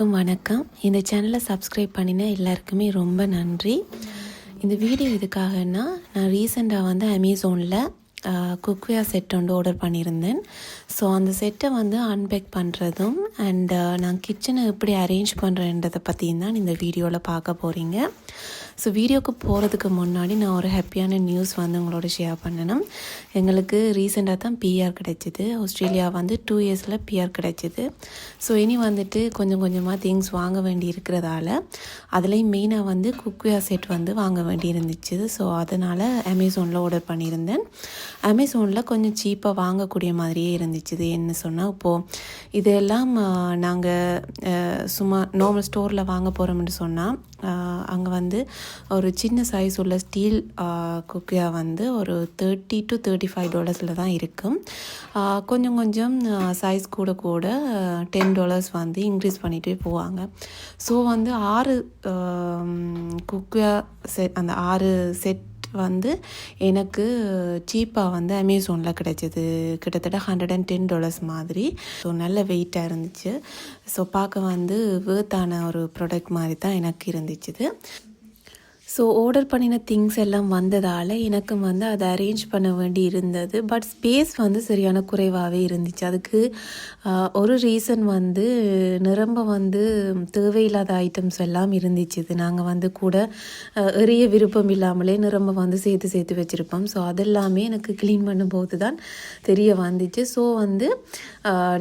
எல்லாருக்கும் வணக்கம். இந்த சேனலை சப்ஸ்கிரைப் பண்ணின எல்லாருக்குமே ரொம்ப நன்றி. இந்த வீடியோ எதுக்காகன்னா, நான் ரீசெண்டாக வந்து அமேசானில் குக்வேர் செட் ஒன்று ஆர்டர் பண்ணியிருந்தேன். ஸோ அந்த செட்டை வந்து அன்பேக் பண்ணுறதும் அண்ட் நான் கிச்சனை எப்படி அரேஞ்ச் பண்ணுறேன்றதை பற்றியும் தான் இந்த வீடியோவில் பார்க்க போகிறீங்க. ஸோ வீடியோவுக்கு போகிறதுக்கு முன்னாடி நான் ஒரு ஹாப்பியான நியூஸ் வந்து உங்களோட ஷேர் பண்ணணும். எங்களுக்கு ரீசெண்டாக தான் பிஆர் கிடைச்சிது. ஆஸ்திரேலியா வந்து 2 இயர்ஸில் பிஆர் கிடைச்சிது. ஸோ இனி வந்துட்டு கொஞ்சம் கொஞ்சமாக திங்ஸ் வாங்க வேண்டி இருக்கிறதால அதுலேயும் மெயினாக வந்து குக்வேர் செட் வந்து வாங்க வேண்டி இருந்துச்சு. ஸோ அதனால் அமேசானில் ஆர்டர் பண்ணியிருந்தேன். அமேசானில் கொஞ்சம் சீப்பாக வாங்கக்கூடிய மாதிரியே இருந்துச்சு. என்ன சொன்னால், இப்போது இதெல்லாம் நாங்கள் சும்மா நார்மல் ஸ்டோரில் வாங்க போகிறோம்னு சொன்னால் அங்கே வந்து ஒரு சின்ன சைஸ் உள்ள ஸ்டீல் குக்வேர் வந்து ஒரு $30 to $35 தான் இருக்கும். கொஞ்சம் கொஞ்சம் சைஸ் கூட கூட $10 வந்து இன்க்ரீஸ் பண்ணிகிட்டே போவாங்க. ஸோ வந்து 6 குக்வேர் செட், அந்த 6 செட் வந்து எனக்கு சீப்பாக வந்து அமேசானில் கிடைச்சிது. கிட்டத்தட்ட $110 மாதிரி. ஸோ நல்ல வெயிட்டாக இருந்துச்சு. ஸோ பார்க்க வந்து வேர்த்தான ஒரு ப்ராடக்ட் மாதிரி தான் எனக்கு இருந்துச்சு. ஸோ ஆர்டர் பண்ணின திங்ஸ் எல்லாம் வந்ததால் எனக்கும் வந்து அதை அரேஞ்ச் பண்ண வேண்டி இருந்தது. பட் ஸ்பேஸ் வந்து சரியான குறைவாகவே இருந்துச்சு. அதுக்கு ஒரு ரீசன் வந்து நிரம்ப வந்து தேவையில்லாத ஐட்டம்ஸ் எல்லாம் இருந்துச்சு. நாங்கள் வந்து கூட எரிய விருப்பம் இல்லாமலே நிரம்ப வந்து சேர்த்து வச்சுருப்போம். ஸோ அதெல்லாமே எனக்கு க்ளீன் பண்ணும்போது தான் தெரிய வந்துச்சு. ஸோ வந்து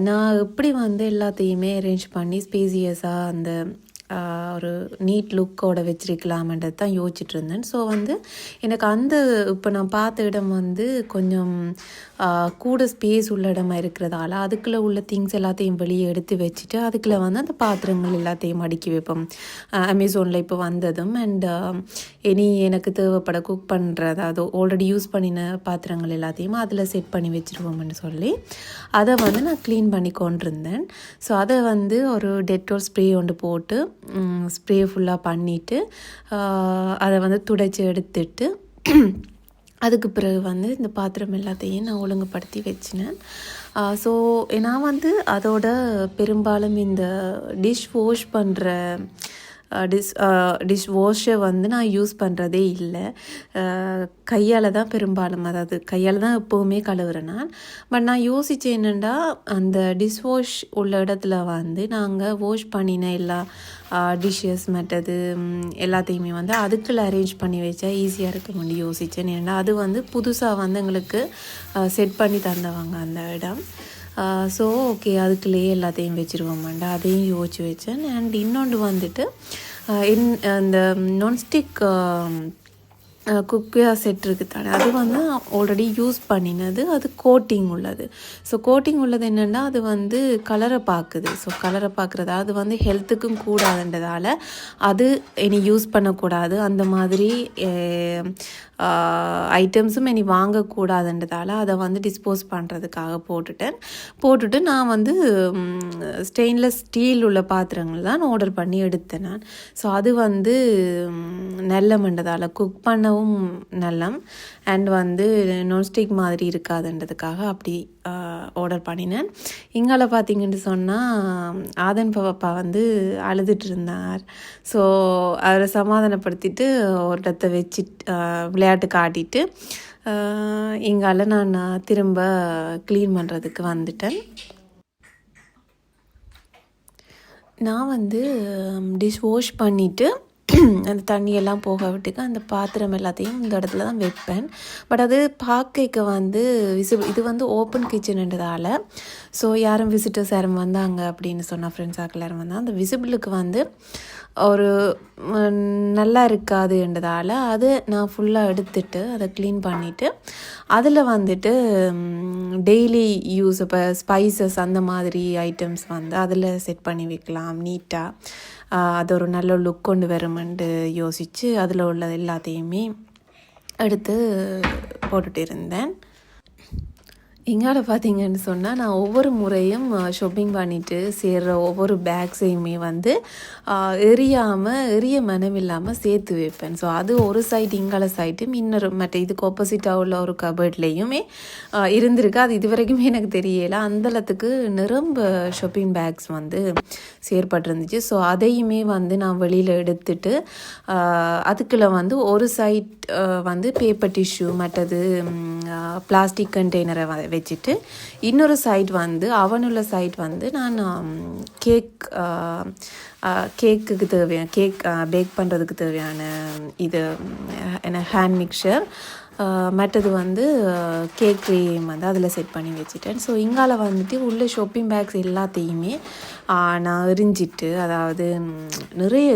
நான் எப்படி வந்து எல்லாத்தையுமே அரேஞ்ச் பண்ணி ஸ்பேசியஸாக அந்த ஒரு நீட் லுக்கோட வச்சிருக்கலாமன்றது தான் யோசிச்சுட்டு இருந்தேன். ஸோ வந்து எனக்கு அந்த இப்போ நான் பார்த்த இடம் வந்து கொஞ்சம் கூட ஸ்பேஸ் உள்ள இடமா இருக்கிறதால அதுக்குள்ளே உள்ள திங்ஸ் எல்லாத்தையும் வெளியே எடுத்து வச்சுட்டு அதுக்குள்ளே வந்து அந்த பாத்திரங்கள் எல்லாத்தையும் அடுக்கி வைப்போம். அமேசானில் இப்போ வந்ததும் அண்ட் இனி எனக்கு தேவைப்பட குக் பண்ணுறது, அது ஆல்ரெடி யூஸ் பண்ணின பாத்திரங்கள் எல்லாத்தையும் அதில் செட் பண்ணி வச்சுருவோம்னு சொல்லி அதை வந்து நான் க்ளீன் பண்ணி கொண்டிருந்தேன். ஸோ அதை வந்து ஒரு டெட்டால் ஸ்ப்ரே ஒன்று போட்டு ஸ்ப்ரே ஃபுல்லாக பண்ணிவிட்டு அதை வந்து துடைச்சி எடுத்துட்டு அதுக்கு பிறகு வந்து இந்த பாத்திரம் எல்லாத்தையும் நான் ஒழுங்குபடுத்தி வச்சினேன். ஸோ நான் வந்து அதோட பெரும்பாலும் இந்த டிஷ் வாஷ் பண்ணுற டிஷ் வாஷை வந்து நான் யூஸ் பண்ணுறதே இல்லை. கையால் தான் பெரும்பாலும், அதாவது கையால் தான் எப்போவுமே கழுவுறேன் நான். பட் நான் யோசித்தேன் என்னென்னா, அந்த டிஷ் வாஷ் உள்ள இடத்துல வந்து நாங்கள் வாஷ் பண்ணின எல்லா டிஷ்ஷஸ் மற்றது எல்லாத்தையுமே வந்து அதுக்குள்ளே அரேஞ்ச் பண்ணி வச்சா ஈஸியாக இருக்கும்னு யோசித்தேன். ஏன்னா அது வந்து புதுசாக வந்து எங்களுக்கு செட் பண்ணி தந்தவங்க அந்த இடம். ஸோ ஓகே, அதுக்குள்ளேயே எல்லாத்தையும் வச்சுருவோம்மாண்டா அதையும் யோசிச்சு வச்சேன். அண்ட் இன்னொன்று வந்துட்டு இந்த நான்ஸ்டிக் குக்வேர் செட் இருக்குது தானே, அது வந்து ஆல்ரெடி யூஸ் பண்ணினது. அது கோட்டிங் உள்ளது. ஸோ கோட்டிங் உள்ளது என்னென்னா, அது வந்து கலரை பார்க்குது. ஸோ கலரை பார்க்குறது அது வந்து ஹெல்த்துக்கும் கூடாதுன்றதால அது இனி யூஸ் பண்ணக்கூடாது. அந்த மாதிரி ஐட்டம்ஸும் இனி வாங்கக்கூடாதுன்றதால அதை வந்து டிஸ்போஸ் பண்ணுறதுக்காக போட்டுட்டு நான் வந்து ஸ்டெயின்லெஸ் ஸ்டீல் உள்ள பாத்திரங்கள் தான் ஆர்டர் பண்ணி எடுத்தேன் நான். ஸோ அது வந்து நல்லமன்றதால குக் பண்ணவும் நல்லம் அண்ட் வந்து நான்ஸ்டிக் மாதிரி இருக்காதுன்றதுக்காக அப்படி ஆர்டர் பண்ணினேன். இங்கால பார்த்தீங்கன்னு சொன்னால் ஆதன் பாப்பா வந்து அழுதுட்டு இருந்தார். ஸோ அவரை சமாதானப்படுத்திட்டு ஒரு இடத்த வச்சு விளையாட்டு காட்டிட்டு இங்கால நான் திரும்ப க்ளீன் பண்ணுறதுக்கு வந்துட்டேன். நான் வந்து டிஷ் வாஷ் பண்ணிவிட்டு அந்த தண்ணியெல்லாம் போக விட்டுக்கு அந்த பாத்திரம் எல்லாத்தையும் இந்த இடத்துல தான் வைப்பேன். பட் அது பார்க்க வந்து இது வந்து ஓப்பன் கிச்சன்ன்றதால ஸோ யாரும் விசிட்டர்ஸ் யாரும் வந்தாங்க அப்படின்னு சொன்னால் ஃப்ரெண்ட்ஸ் ஆக்கள் யாரும் வந்தால் அந்த விசிபிளுக்கு வந்து ஒரு நல்லா இருக்காதுன்றதால அது நான் ஃபுல்லாக எடுத்துட்டு அதை க்ளீன் பண்ணிவிட்டு அதில் வந்துட்டு டெய்லி யூஸ் இப்போ ஸ்பைசஸ் அந்த மாதிரி ஐட்டம்ஸ் வந்து அதில் செட் பண்ணி வைக்கலாம் நீட்டாக. அது ஒரு நல்ல லுக் கொண்டு வருமென்று யோசித்து அதில் உள்ள எல்லாத்தையுமே எடுத்து போட்டுட்டு இருந்தேன். இங்கால பார்த்தீங்கன்னு சொன்னால் நான் ஒவ்வொரு முறையும் ஷாப்பிங் பண்ணிவிட்டு சேர்கிற ஒவ்வொரு பேக்ஸையுமே வந்து எரிய மனம் இல்லாமல் சேர்த்து வைப்பேன். ஸோ அது ஒரு சைடு இங்கால சைட்டும் இன்னொரு மற்ற இதுக்கு ஆப்போசிட்டாக உள்ள ஒரு கபர்ட்லேயுமே இருந்திருக்கு. அது இது வரைக்குமே எனக்கு தெரியலை. அந்தளத்துக்கு நிரம்ப ஷாப்பிங் பேக்ஸ் வந்து செயற்பட்டிருந்துச்சு. ஸோ அதையுமே வந்து நான் வெளியில் எடுத்துட்டு அதுக்குள்ள வந்து ஒரு சைட் வந்து பேப்பர் டிஷ்யூ மற்றது பிளாஸ்டிக் கண்டெய்னரை வச்சுட்டு இன்னொரு சைட் வந்து அவனுள்ள சைட் வந்து நான் கேக்குக்கு தேவையான பேக் பண்ணுறதுக்கு தேவையான இது என்ன ஹேண்ட் மிக்சர் மற்றது வந்து கேக் க்ரீம் வந்து அதில் செட் பண்ணி வச்சுட்டேன். ஸோ இங்கால வந்துட்டு உள்ள ஷாப்பிங் பேக்ஸ் எல்லாத்தையுமே நான் எரிஞ்சிட்டு அதாவது நிறைய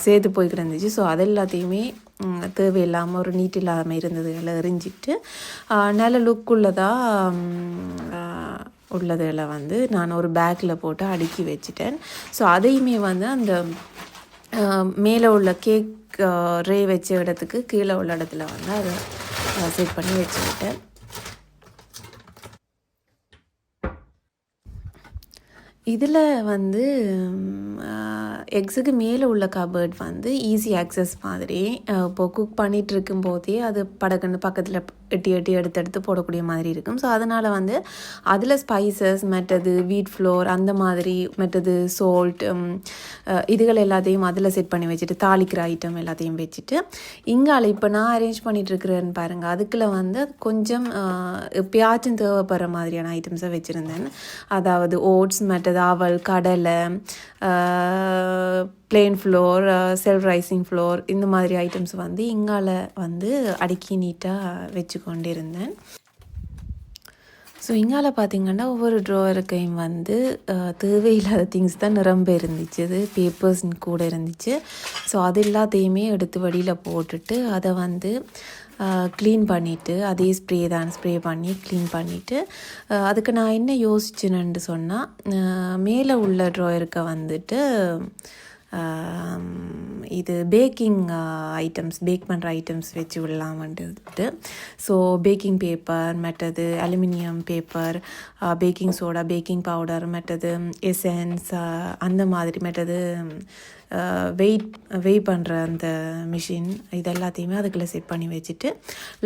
சேர்த்து போய் கிடந்துச்சு. ஸோ அது எல்லாத்தையுமே தேவையில்லாமல் ஒரு நீட் இல்லாமல் இருந்ததுகளை எரிஞ்சிட்டு நல்ல லுக்குள்ளதாக உள்ளதில் வந்து நான் ஒரு பேக்கில் போட்டு அடுக்கி வச்சுட்டேன். ஸோ அதையுமே வந்து அந்த மேலே உள்ள கேக் ரே வச்ச இடத்துக்கு கீழே உள்ள இடத்துல வந்து அதை செட் பண்ணி வச்சுக்கிட்டேன். இதில் வந்து எக்ஸுக்கு மேலே உள்ள கபர்ட் வந்து ஈஸி ஆக்சஸ் மாதிரி இப்போது குக் பண்ணிகிட்டு இருக்கும்போதே அது படக்குன்னு பக்கத்தில் எட்டி எடுத்து போடக்கூடிய மாதிரி இருக்கும். ஸோ அதனால் வந்து அதில் ஸ்பைசஸ் மற்றது வீட் ஃப்ளோர் அந்த மாதிரி மற்றது சோல்ட் இதுகள் எல்லாத்தையும் அதில் செட் பண்ணி வச்சுட்டு தாளிக்கிற ஐட்டம் எல்லாத்தையும் வச்சுட்டு இங்கால இப்போ நான் அரேஞ்ச் பண்ணிகிட்ருக்கிறேன்னு பாருங்கள். அதுக்குள்ளே வந்து கொஞ்சம் எப்பயாச்சும் தேவைப்படுற மாதிரியான ஐட்டம்ஸை வச்சுருந்தேன். அதாவது ஓட்ஸ் மற்றது அவல் கடலை plain floor self rising floor இந்த மாதிரி ஐட்டம்ஸ் வந்து இங்கால வந்து அடுக்கி நீட்டாக வச்சு கொண்டிருந்தேன். ஸோ இங்கால பார்த்திங்கன்னா ஒவ்வொரு ட்ராவருக்கையும் வந்து தேவையில்லாத திங்ஸ் தான் நிரம்ப இருந்துச்சு. அது பேப்பர்ஸ் கூட இருந்துச்சு. ஸோ அது எல்லாத்தையுமே எடுத்து வழியில் போட்டுட்டு அதை வந்து க்ளீன் பண்ணிவிட்டு அதே ஸ்ப்ரே பண்ணி க்ளீன் பண்ணிவிட்டு அதுக்கு நான் என்ன யோசிச்சேன்னு சொன்னால் மேலே உள்ள ட்ராயருக்கு வந்துட்டு இது பேக்கிங் ஐட்டம்ஸ் பேக் பண்ணுற ஐட்டம்ஸ் வச்சு விடலாமன்ட்டு. ஸோ பேக்கிங் பேப்பர் மற்றது aluminium paper baking soda baking powder மற்றது எசன்ஸ் அந்த மாதிரி மற்றது வெயிட் பண்ணுற அந்த மிஷின் இது எல்லாத்தையுமே அதுக்குள்ளே செட் பண்ணி வச்சுட்டு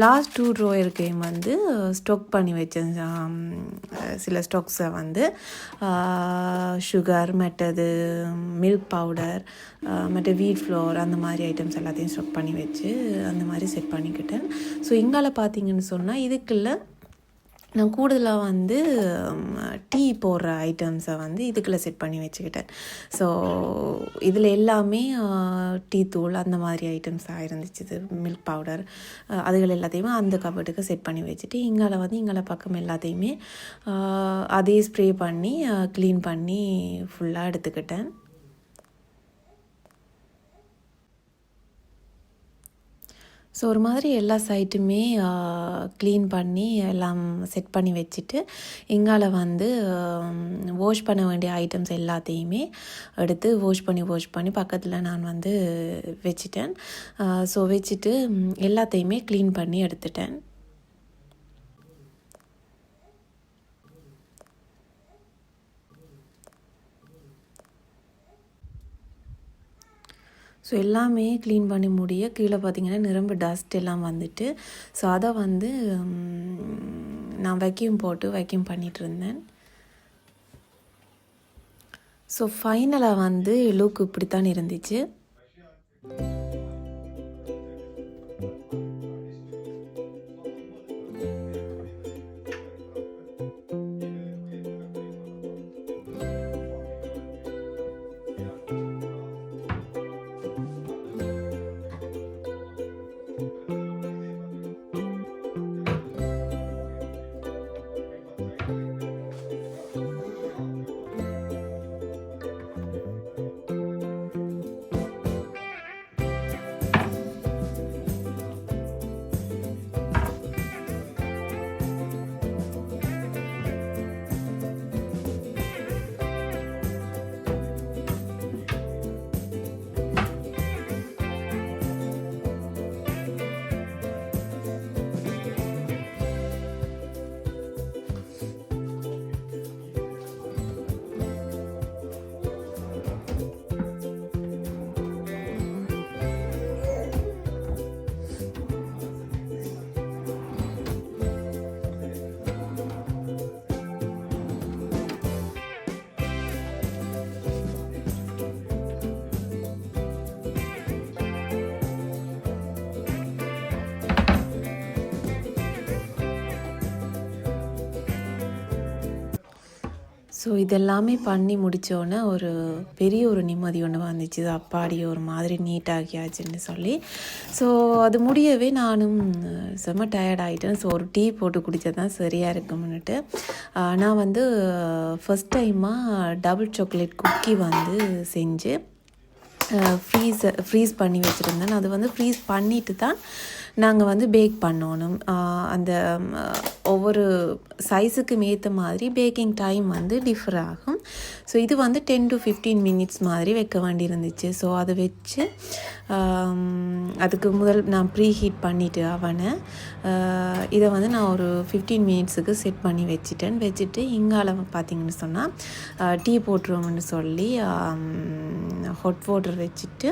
லாஸ்ட் 2 ட்ராயருக்கையும் வந்து ஸ்டாக் பண்ணி வச்சேன். சில ஸ்டாக்ஸை வந்து சுகர் மற்றது மில்க் பவுடர் மற்ற வீட் ஃப்ளோர் அந்த மாதிரி ஐட்டம்ஸ் எல்லாத்தையும் ஸ்டாக் பண்ணி வச்சு அந்த மாதிரி செட் பண்ணிக்கிட்டேன். ஸோ இங்கால பார்த்தீங்கன்னு சொன்னால் இதுக்குள்ளே நான் கூடுதலாக வந்து டீ போடுற ஐட்டம்ஸை வந்து இதுக்குள்ளே செட் பண்ணி வச்சுக்கிட்டேன். ஸோ இதில் எல்லாமே டீ தூள் அந்த மாதிரி ஐட்டம்ஸாக இருந்துச்சு. இது மில்க் பவுடர் அதுகள் எல்லாத்தையுமே அந்த கபட்டுக்கு செட் பண்ணி வச்சுட்டு இங்கால பக்கம் எல்லாத்தையுமே அதே ஸ்ப்ரே பண்ணி க்ளீன் பண்ணி ஃபுல்லாக எடுத்துக்கிட்டேன். ஸோ ஒரு மாதிரி எல்லா சைட்டுமே க்ளீன் பண்ணி எல்லாம் செட் பண்ணி வச்சுட்டு இங்கால வந்து வாஷ் பண்ண வேண்டிய ஐட்டம்ஸ் எல்லாத்தையுமே எடுத்து வாஷ் பண்ணி பக்கத்தில் நான் வந்து வச்சுட்டேன். ஸோ வச்சுட்டு எல்லாத்தையுமே க்ளீன் பண்ணி எடுத்துட்டேன். ஸோ எல்லாமே க்ளீன் பண்ணி முடிய கீழே பார்த்திங்கன்னா நிரம்ப டஸ்ட் எல்லாம் வந்துட்டு ஸோ அதை வந்து நான் வேக்யூம் பண்ணிகிட்டு இருந்தேன். ஸோ ஃபைனலாக வந்து லுக் இப்படித்தான் இருந்துச்சு. ஸோ இதெல்லாமே பண்ணி முடித்தோடனே ஒரு பெரிய ஒரு நிம்மதி ஒன்று வந்துச்சு. அப்பாடி ஒரு மாதிரி நீட்டாகியாச்சுன்னு சொல்லி. ஸோ அது முடியவே நானும் செம்ம டயர்ட் ஆகிட்டேன். ஸோ ஒரு டீ போட்டு குடித்தா தான் சரியாக இருக்கும்னுட்டு நான் வந்து ஃபஸ்ட் டைமாக டபுள் சாக்லேட் குக்கி வந்து செஞ்சு ஃப்ரீஸ் பண்ணி வச்சுருந்தேன். அது வந்து ஃப்ரீஸ் பண்ணிவிட்டு தான் நாங்கள் வந்து பேக் பண்ணணும். அந்த ஒவ்வொரு சைஸுக்கும் ஏற்ற மாதிரி பேக்கிங் டைம் வந்து டிஃபர் ஆகும். ஸோ இது வந்து 10 to 15 மினிட்ஸ் மாதிரி வைக்க வேண்டியிருந்துச்சு. ஸோ அதை வச்சு அதுக்கு முதல் நான் ப்ரீ ஹீட் பண்ணிவிட்டு அவனை இதை வந்து நான் ஒரு 15 மினிட்ஸுக்கு செட் பண்ணி வச்சுட்டு இங்கால பார்த்திங்கன்னு சொன்னால் டீ போட்டுருவோம்னு சொல்லி ஹாட் வாட்டர் வச்சுட்டு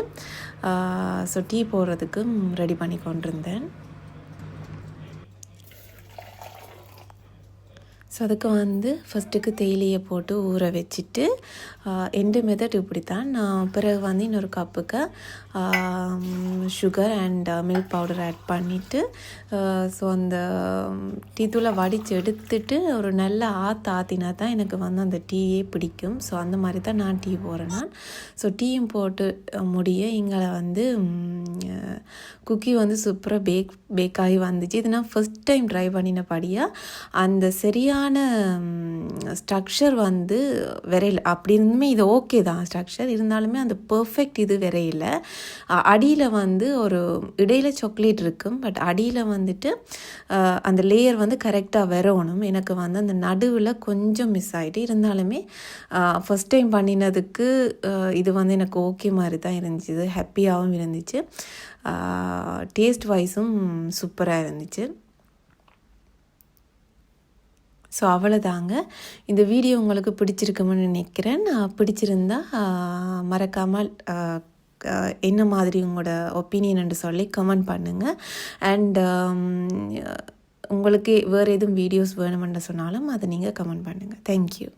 ஸோ டீ போடுறதுக்கு ரெடி பண்ணி கொண்டிருந்தேன். ஸோ அதுக்கு வந்து ஃபஸ்ட்டுக்கு தேயிலையை போட்டு ஊற வச்சுட்டு எந்த மெத்தட் இப்படி தான். நான் பிறகு வந்து இன்னொரு கப்புக்கு sugar and milk powder add பண்ணிவிட்டு ஸோ அந்த டீ தூளை வடித்து எடுத்துட்டு ஒரு நல்ல ஆற்றினா தான் எனக்கு வந்து அந்த டீயே பிடிக்கும். ஸோ அந்த மாதிரி தான் நான் டீ போடுறேன் நான். ஸோ டீயும் போட்டு முடிய இங்கே வந்து குக்கி வந்து சூப்பராக பேக் ஆகி வந்துச்சு. இது நான் ஃபஸ்ட் டைம் ட்ரை பண்ணினபடியாக அந்த சரியான ஸ்ட்ரக்சர் வந்து வரையில. அப்படி இருந்துமே இது ஓகே தான் ஸ்ட்ரக்சர், இருந்தாலுமே அந்த பர்ஃபெக்ட் இது வரையில. அடியில் வந்து ஒரு இடையில சாக்லேட் இருக்கும், பட் அடியில் வந்துட்டு அந்த லேயர் வந்து கரெக்டாக வரணும். எனக்கு வந்து அந்த நடுவில் கொஞ்சம் மிஸ் ஆகிட்டு, இருந்தாலுமே ஃபஸ்ட் டைம் பண்ணினதுக்கு இது வந்து எனக்கு ஓகே மாதிரி தான் இருந்துச்சு. ஹாப்பியாகவும் இருந்துச்சு, டேஸ்ட் வைஸும் சூப்பராக இருந்துச்சு. ஸோ அவ்வளோதாங்க. இந்த வீடியோ உங்களுக்கு பிடிச்சிருக்குமென்னு நினைக்கிறேன். பிடிச்சிருந்தா மறக்காமல் என்ன மாதிரி உங்களோட ஒப்பீனியன் சொல்லி கமெண்ட் பண்ணுங்கள். அண்ட் உங்களுக்கு வேறு எதுவும் வீடியோஸ் வேணுமென்று சொன்னாலும் அதை நீங்கள் கமெண்ட் பண்ணுங்கள். தேங்க்யூ.